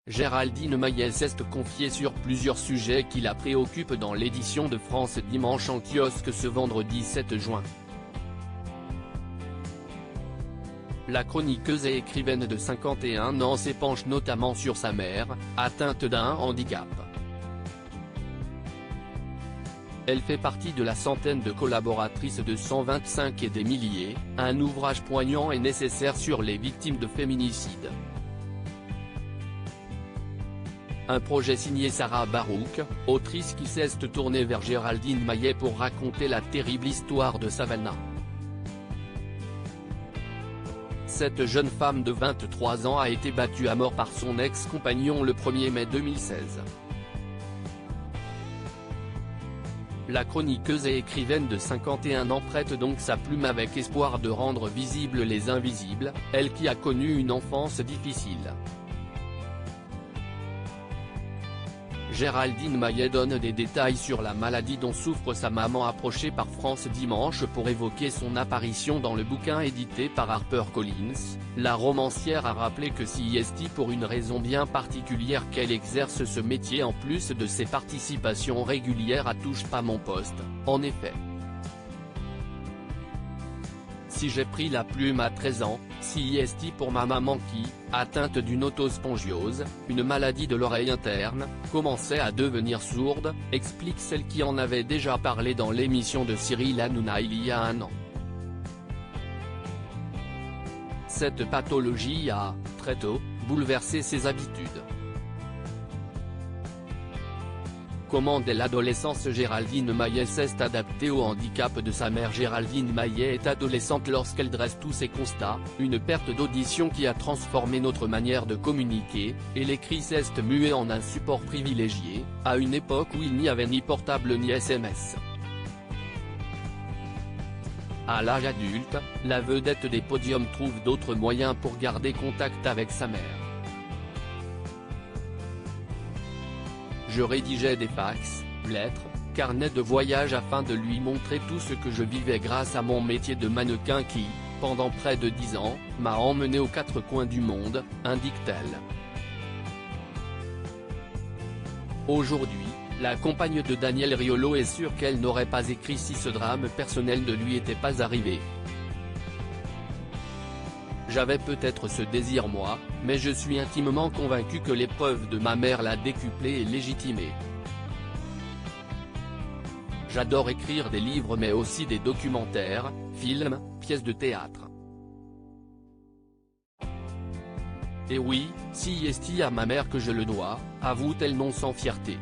Géraldine Maillet s'est confiée sur plusieurs sujets qui la préoccupent dans l'édition de France Dimanche en kiosque ce vendredi 7 juin. La chroniqueuse et écrivaine de 51 ans s'épanche notamment sur sa mère, atteinte d'un handicap. Elle fait partie de la centaine de collaboratrices de 125 et des milliers, un ouvrage poignant et nécessaire sur les victimes de féminicide. Un projet signé Sarah Barouk, autrice qui s'est tournée vers Géraldine Maillet pour raconter la terrible histoire de Savannah. Cette jeune femme de 23 ans a été battue à mort par son ex-compagnon le 1er mai 2016. La chroniqueuse et écrivaine de 51 ans prête donc sa plume avec espoir de rendre visibles les invisibles, elle qui a connu une enfance difficile. Géraldine Maillet donne des détails sur la maladie dont souffre sa maman approchée par France Dimanche pour évoquer son apparition dans le bouquin édité par HarperCollins. La romancière a rappelé que si c'est pour une raison bien particulière qu'elle exerce ce métier en plus de ses participations régulières à Touche pas mon poste, en effet. Si j'ai pris la plume à 13 ans, si c'est pour ma maman qui, atteinte d'une otospongiose, une maladie de l'oreille interne, commençait à devenir sourde, explique celle qui en avait déjà parlé dans l'émission de Cyril Hanouna il y a un an. Cette pathologie a, très tôt, bouleversé ses habitudes. Comment dès l'adolescence Géraldine Maillet s'est adaptée au handicap de sa mère. Géraldine Maillet est adolescente lorsqu'elle dresse tous ses constats, une perte d'audition qui a transformé notre manière de communiquer, et l'écrit s'est muet en un support privilégié, à une époque où il n'y avait ni portable ni SMS. À l'âge adulte, la vedette des podiums trouve d'autres moyens pour garder contact avec sa mère. Je rédigeais des fax, lettres, carnets de voyage afin de lui montrer tout ce que je vivais grâce à mon métier de mannequin qui, pendant près de 10 ans, m'a emmené aux quatre coins du monde, indique-t-elle. Aujourd'hui, la compagne de Daniel Riolo est sûre qu'elle n'aurait pas écrit si ce drame personnel ne lui était pas arrivé. J'avais peut-être ce désir moi, mais je suis intimement convaincu que l'épreuve de ma mère l'a décuplé et légitimé. J'adore écrire des livres mais aussi des documentaires, films, pièces de théâtre. Et oui, si c'est à ma mère que je le dois, avoue-t-elle non sans fierté.